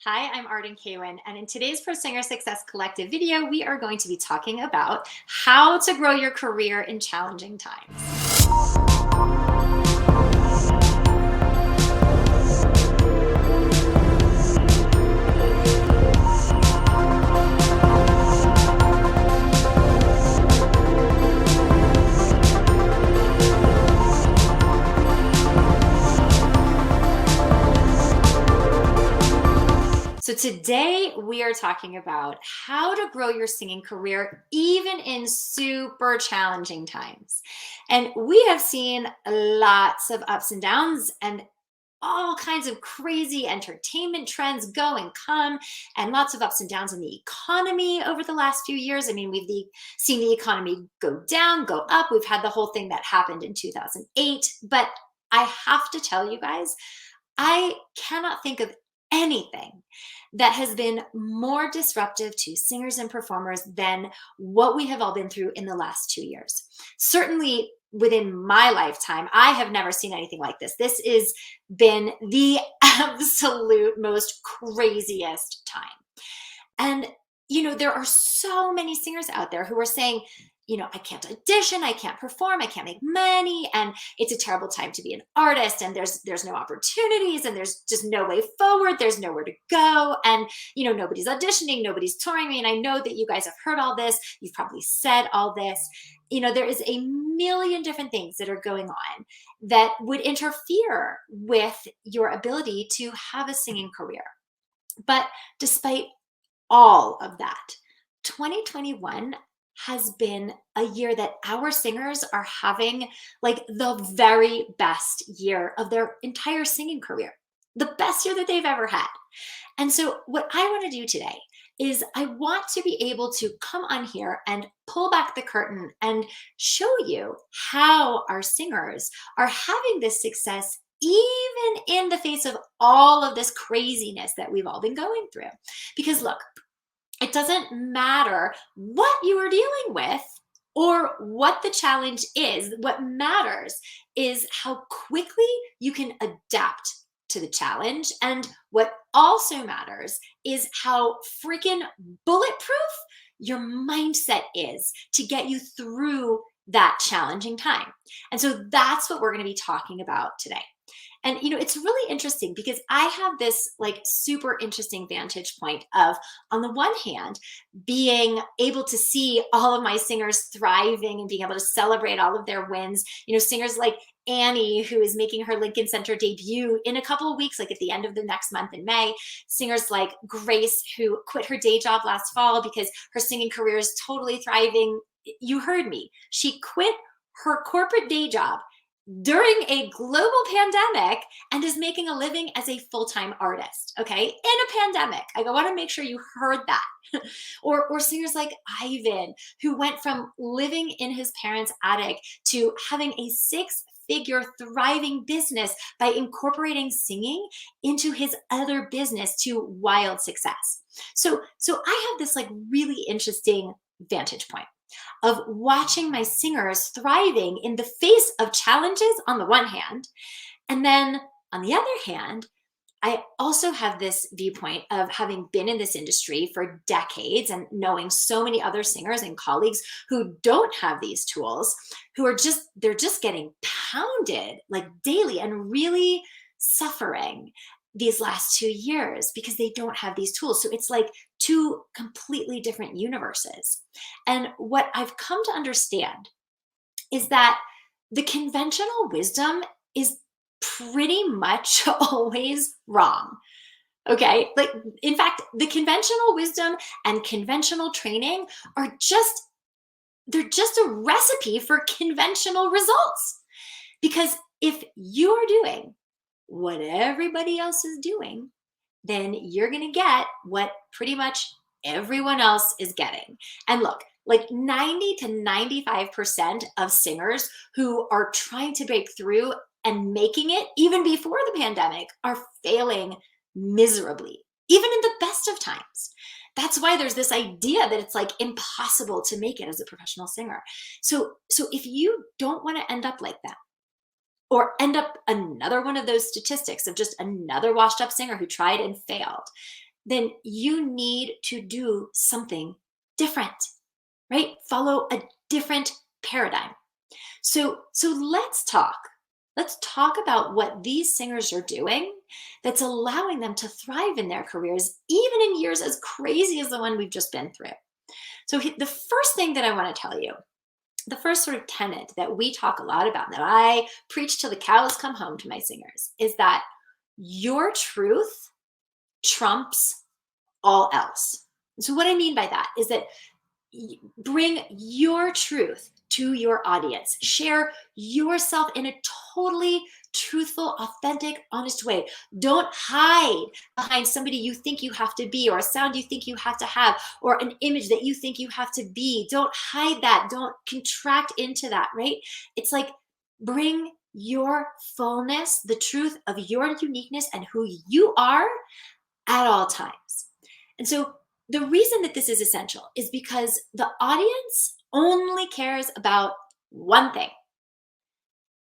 Hi, I'm Arden Kaywin, and in today's Pro Singer Success Collective video, we are going to be talking about how to grow your career in challenging times. So today we are talking about how to grow your singing career even in super challenging times. And we have seen lots of ups and downs and all kinds of crazy entertainment trends go and come, and lots of ups and downs in the economy over the last few years. I mean, seen the economy go down, go up. We've had the whole thing that happened in 2008. But I have to tell you guys, I cannot think of anything that has been more disruptive to singers and performers than what we have all been through in the last 2 years. Certainly within my lifetime, I have never seen anything like this. This has been the absolute most craziest time. And, there are so many singers out there who are saying, I can't audition, I can't perform, I can't make money, and it's a terrible time to be an artist, and there's no opportunities, and there's just no way forward, there's nowhere to go, and nobody's auditioning, nobody's touring. I mean, I know that you guys have heard all this, you've probably said all this. There is a million different things that are going on that would interfere with your ability to have a singing career. But despite all of that, 2021 has been a year that our singers are having like the very best year of their entire singing career, the best year that they've ever had. And so, what I want to do today is I want to be able to come on here and pull back the curtain and show you how our singers are having this success even in the face of all of this craziness that we've all been going through. Because look, it doesn't matter what you are dealing with or what the challenge is. What matters is how quickly you can adapt to the challenge. And what also matters is how freaking bulletproof your mindset is to get you through that challenging time. And so that's what we're going to be talking about today. And it's really interesting because I have this like super interesting vantage point of, on the one hand, being able to see all of my singers thriving and being able to celebrate all of their wins. Singers like Annie, who is making her Lincoln Center debut in a couple of weeks, like at the end of the next month in May. Singers like Grace, who quit her day job last fall because her singing career is totally thriving. You heard me. She quit her corporate day job during a global pandemic and is making a living as a full-time artist, okay, in a pandemic. I want to make sure you heard that. or singers like Ivan, who went from living in his parents' attic to having a six-figure thriving business by incorporating singing into his other business to wild success. So I have this like really interesting vantage point of watching my singers thriving in the face of challenges on the one hand. And then on the other hand, I also have this viewpoint of having been in this industry for decades and knowing so many other singers and colleagues who don't have these tools, they're just getting pounded like daily and really suffering these last 2 years because they don't have these tools. So it's like two completely different universes. And what I've come to understand is that the conventional wisdom is pretty much always wrong. Okay. Like, in fact, the conventional wisdom and conventional training they're just a recipe for conventional results. Because if you are doing what everybody else is doing, then you're going to get what pretty much everyone else is getting. And look, like 90 to 95% of singers who are trying to break through and making it even before the pandemic are failing miserably, even in the best of times. That's why there's this idea that it's like impossible to make it as a professional singer. So if you don't want to end up like that, or end up another one of those statistics of just another washed up singer who tried and failed, then you need to do something different, right? Follow a different paradigm. So let's talk. Let's talk about what these singers are doing that's allowing them to thrive in their careers, even in years as crazy as the one we've just been through. So the first thing that I want to tell you, the first sort of tenet that we talk a lot about, that I preach till the cows come home to my singers, is that your truth trumps all else. So what I mean by that is that bring your truth to your audience. Share yourself in a totally truthful, authentic, honest way. Don't hide behind somebody you think you have to be, or a sound you think you have to have, or an image that you think you have to be. Don't hide that. Don't contract into that, right? It's like, bring your fullness, the truth of your uniqueness and who you are at all times. And so the reason that this is essential is because the audience only cares about one thing: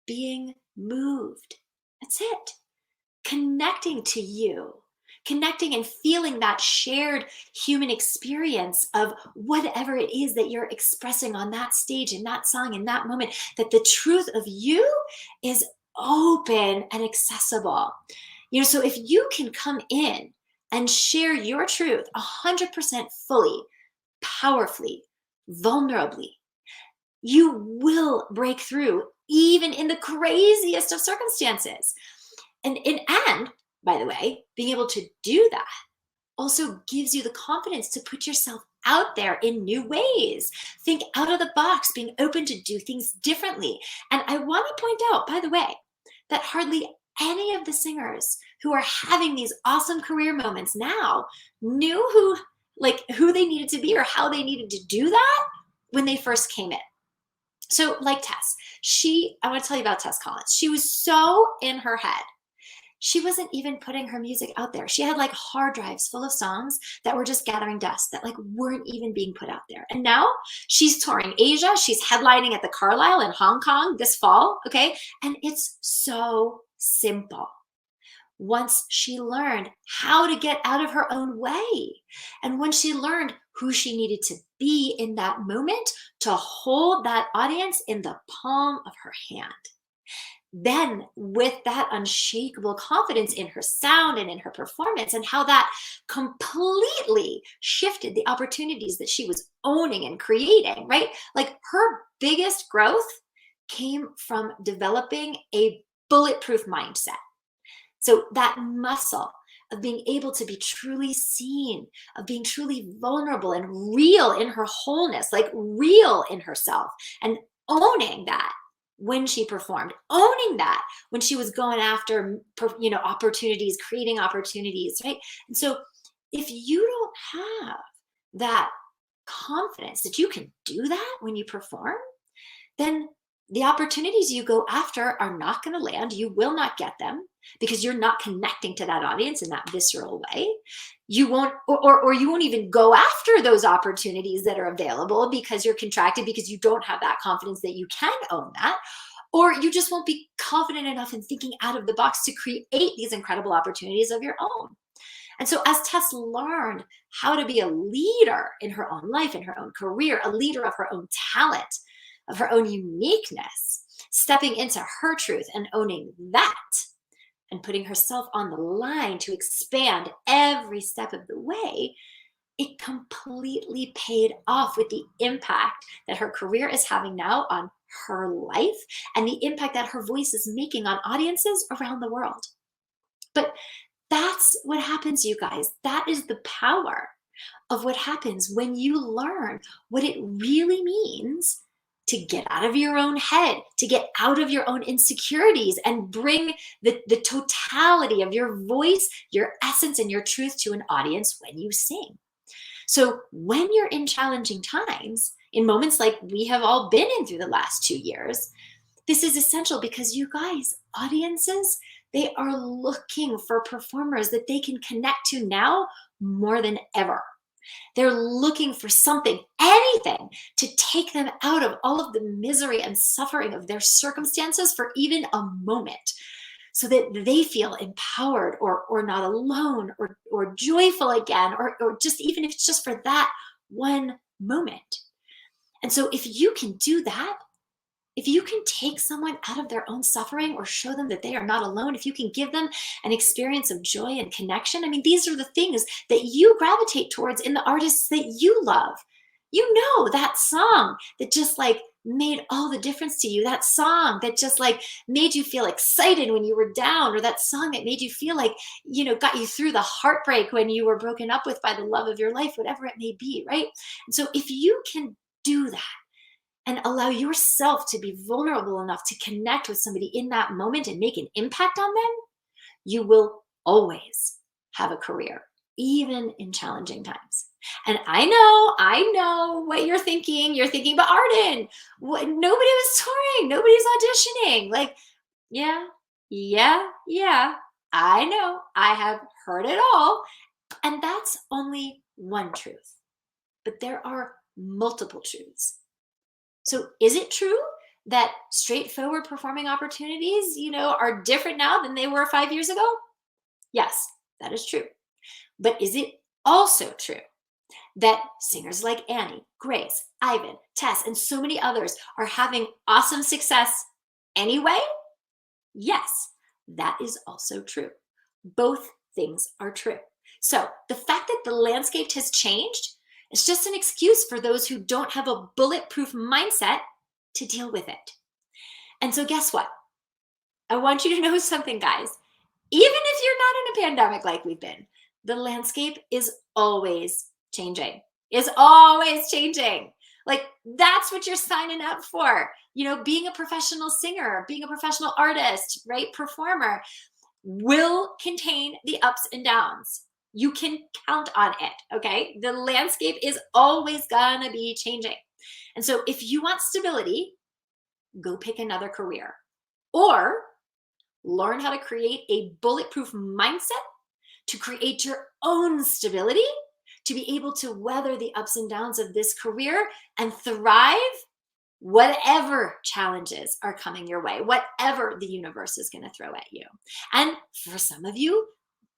being moved. That's it. Connecting to you, connecting and feeling that shared human experience of whatever it is that you're expressing on that stage, in that song, in that moment, that the truth of you is open and accessible. So if you can come in and share your truth 100% fully, powerfully, vulnerably, you will break through even in the craziest of circumstances. And by the way, being able to do that also gives you the confidence to put yourself out there in new ways. Think out of the box, being open to do things differently. And I want to point out, by the way, that hardly any of the singers who are having these awesome career moments now knew who they needed to be or how they needed to do that when they first came in. So like Tess, I want to tell you about Tess Collins. She was so in her head. She wasn't even putting her music out there. She had like hard drives full of songs that were just gathering dust, that like weren't even being put out there. And now she's touring Asia. She's headlining at the Carlisle in Hong Kong this fall. Okay. And it's so simple. Once she learned how to get out of her own way, and when she learned who she needed to be in that moment to hold that audience in the palm of her hand, then with that unshakable confidence in her sound and in her performance, and how that completely shifted the opportunities that she was owning and creating, right? Like her biggest growth came from developing a bulletproof mindset. So that muscle of being able to be truly seen, of being truly vulnerable and real in her wholeness, like real in herself, and owning that when she performed, owning that when she was going after, opportunities, creating opportunities, right? And so if you don't have that confidence that you can do that when you perform, then the opportunities you go after are not going to land. You will not get them because you're not connecting to that audience in that visceral way. You won't, or you won't even go after those opportunities that are available because you're contracted, because you don't have that confidence that you can own that. Or you just won't be confident enough in thinking out of the box to create these incredible opportunities of your own. And so as Tess learned how to be a leader in her own life, in her own career, a leader of her own talent, of her own uniqueness, stepping into her truth and owning that, and putting herself on the line to expand every step of the way, it completely paid off with the impact that her career is having now on her life, and the impact that her voice is making on audiences around the world. But that's what happens, you guys. That is the power of what happens when you learn what it really means to get out of your own head, to get out of your own insecurities, and bring the totality of your voice, your essence, and your truth to an audience when you sing. So when you're in challenging times, in moments like we have all been in through the last 2 years, this is essential because you guys, audiences, they are looking for performers that they can connect to now more than ever. They're looking for something, anything, to take them out of all of the misery and suffering of their circumstances for even a moment. so that they feel empowered or not alone or joyful again, or just even if it's just for that one moment. And so if you can do that, if you can take someone out of their own suffering or show them that they are not alone, if you can give them an experience of joy and connection, I mean, these are the things that you gravitate towards in the artists that you love. You know, that song that just like made all the difference to you, that song that just like made you feel excited when you were down, or that song that made you feel like, got you through the heartbreak when you were broken up with by the love of your life, whatever it may be, right? And so if you can do that, and allow yourself to be vulnerable enough to connect with somebody in that moment and make an impact on them, you will always have a career, even in challenging times. And I know what you're thinking. You're thinking, but Arden, nobody was touring, nobody's auditioning. Like, yeah, I know. I have heard it all. And that's only one truth. But there are multiple truths. So is it true that straightforward performing opportunities, are different now than they were 5 years ago? Yes, that is true. But is it also true that singers like Annie, Grace, Ivan, Tess, and so many others are having awesome success anyway? Yes, that is also true. Both things are true. So the fact that the landscape has changed, it's just an excuse for those who don't have a bulletproof mindset to deal with it. And so guess what? I want you to know something, guys. Even if you're not in a pandemic like we've been, the landscape is always changing. Is always changing. Like, that's what you're signing up for. Being a professional singer, being a professional artist, right? Performer will contain the ups and downs. You can count on it, okay? The landscape is always gonna be changing. And so if you want stability, go pick another career, or learn how to create a bulletproof mindset to create your own stability, to be able to weather the ups and downs of this career and thrive whatever challenges are coming your way, whatever the universe is going to throw at you. And for some of you,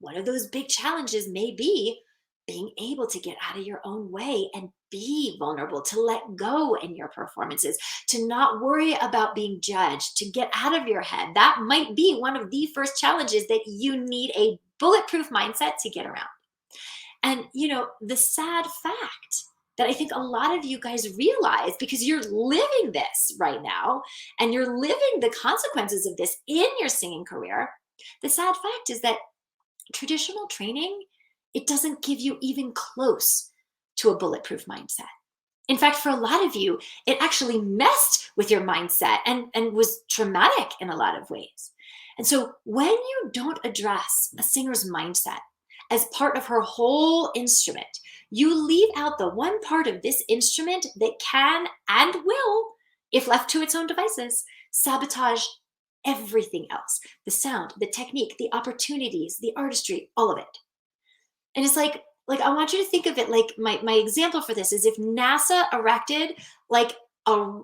one of those big challenges may be being able to get out of your own way and be vulnerable, to let go in your performances, to not worry about being judged, to get out of your head. That might be one of the first challenges that you need a bulletproof mindset to get around. And, the sad fact that I think a lot of you guys realize, because you're living this right now and you're living the consequences of this in your singing career, the sad fact is that traditional training, it doesn't give you even close to a bulletproof mindset. In fact, for a lot of you, it actually messed with your mindset and was traumatic in a lot of ways. And so when you don't address a singer's mindset as part of her whole instrument, you leave out the one part of this instrument that can and will, if left to its own devices, sabotage everything else: the sound, the technique, the opportunities, the artistry, all of it. And it's like I want you to think of it like my example for this is if NASA erected like a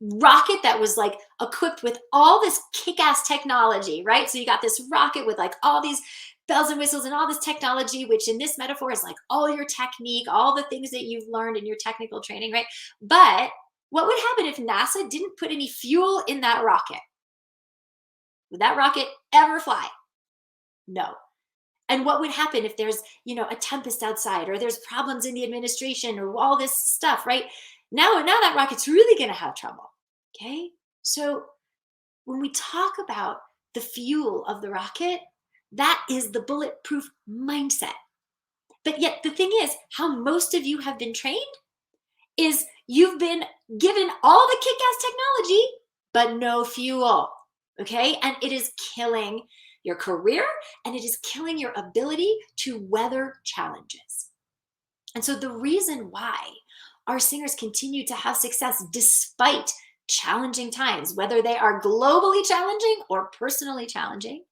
rocket that was like equipped with all this kick-ass technology, right? So you got this rocket with like all these bells and whistles and all this technology, which in this metaphor is like all your technique, all the things that you've learned in your technical training, right? But what would happen if NASA didn't put any fuel in that rocket? Would that rocket ever fly? No. And what would happen if there's, a tempest outside, or there's problems in the administration, or all this stuff, right? Now that rocket's really going to have trouble. Okay. So when we talk about the fuel of the rocket, that is the bulletproof mindset. But yet the thing is, how most of you have been trained is you've been given all the kick-ass technology, but no fuel. Okay. And it is killing your career, and it is killing your ability to weather challenges. And so the reason why our singers continue to have success despite challenging times, whether they are globally challenging or personally challenging,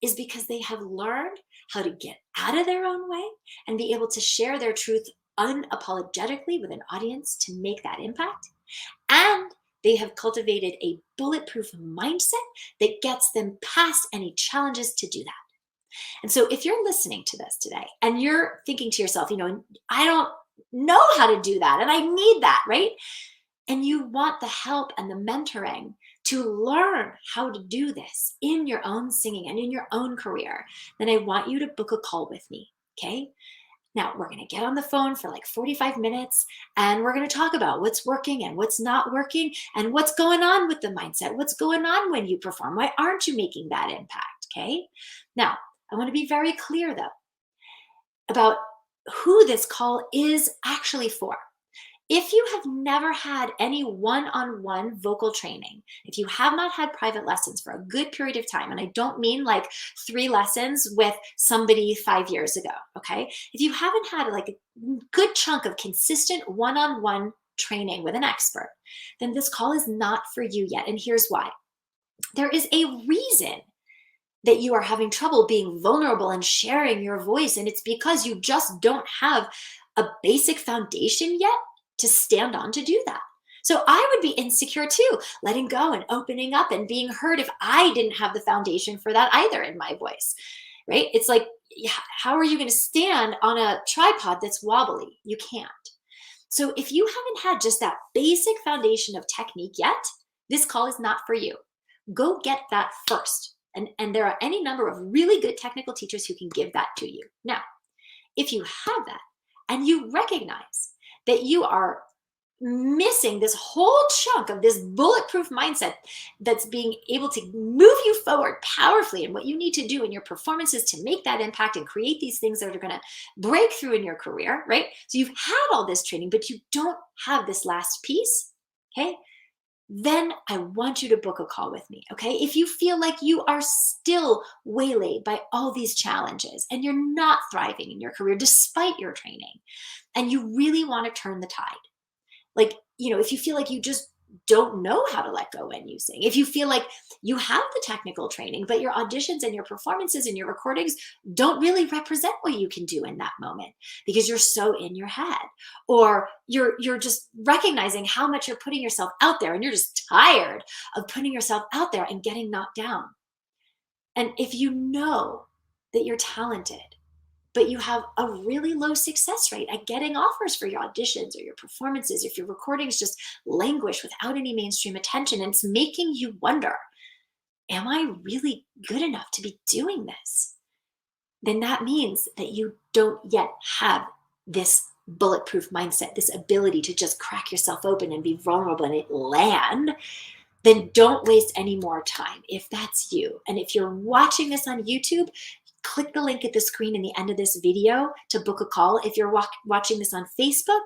is because they have learned how to get out of their own way and be able to share their truth unapologetically with an audience to make that impact. And They have cultivated a bulletproof mindset that gets them past any challenges to do that. And so if you're listening to this today and you're thinking to yourself, I don't know how to do that and I need that, right? And you want the help and the mentoring to learn how to do this in your own singing and in your own career, then I want you to book a call with me, okay? Now, we're going to get on the phone for like 45 minutes and we're going to talk about what's working and what's not working and what's going on with the mindset. What's going on when you perform? Why aren't you making that impact? Okay. Now, I want to be very clear though about who this call is actually for. If you have never had any one-on-one vocal training, if you have not had private lessons for a good period of time, and I don't mean like 3 lessons with somebody 5 years ago, okay? If you haven't had like a good chunk of consistent one-on-one training with an expert, then this call is not for you yet. And here's why. There is a reason that you are having trouble being vulnerable and sharing your voice, and it's because you just don't have a basic foundation yet to stand on to do that. So I would be insecure too, letting go and opening up and being heard if I didn't have the foundation for that either in my voice, right? It's like, how are you going to stand on a tripod that's wobbly? You can't. So if you haven't had just that basic foundation of technique yet, this call is not for you. Go get that first. And there are any number of really good technical teachers who can give that to you. Now, if you have that and you recognize that you are missing this whole chunk of this bulletproof mindset that's being able to move you forward powerfully in what you need to do in your performances to make that impact and create these things that are going to break through in your career, right? So you've had all this training, but you don't have this last piece, okay? Then I want you to book a call with me, okay? If you feel like you are still waylaid by all these challenges and you're not thriving in your career despite your training, and you really want to turn the tide, like, if you feel like you just don't know how to let go when you sing, if you feel like you have the technical training, but your auditions and your performances and your recordings don't really represent what you can do in that moment because you're so in your head, or you're just recognizing how much you're putting yourself out there and you're just tired of putting yourself out there and getting knocked down. And if you know that you're talented, but you have a really low success rate at getting offers for your auditions or your performances, if your recordings just languish without any mainstream attention, and it's making you wonder, am I really good enough to be doing this? Then that means that you don't yet have this bulletproof mindset, this ability to just crack yourself open and be vulnerable and land. Then don't waste any more time if that's you. And if you're watching this on YouTube, click the link at the screen in the end of this video to book a call. If you're watching this on Facebook,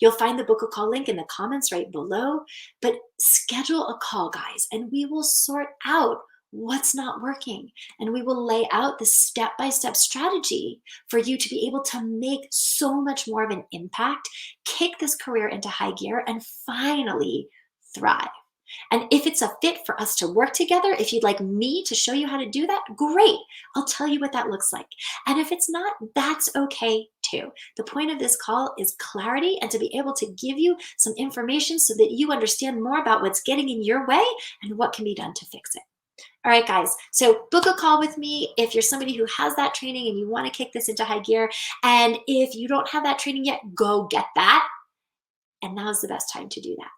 you'll find the book a call link in the comments right below. But schedule a call, guys, and we will sort out what's not working. And we will lay out the step-by-step strategy for you to be able to make so much more of an impact, kick this career into high gear, and finally thrive. And if it's a fit for us to work together, if you'd like me to show you how to do that, great. I'll tell you what that looks like. And if it's not, that's okay too. The point of this call is clarity and to be able to give you some information so that you understand more about what's getting in your way and what can be done to fix it. All right, guys, so book a call with me if you're somebody who has that training and you want to kick this into high gear. And if you don't have that training yet, go get that. And now's the best time to do that.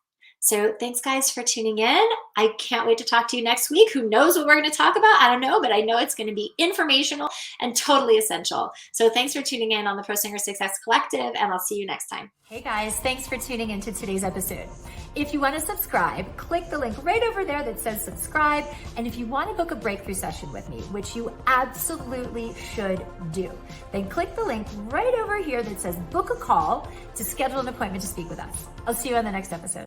So thanks, guys, for tuning in. I can't wait to talk to you next week. Who knows what we're going to talk about? I don't know, but I know it's going to be informational and totally essential. So thanks for tuning in on the Pro Singer Success Collective, and I'll see you next time. Hey, guys, thanks for tuning into today's episode. If you want to subscribe, click the link right over there that says subscribe. And if you want to book a breakthrough session with me, which you absolutely should do, then click the link right over here that says book a call to schedule an appointment to speak with us. I'll see you on the next episode.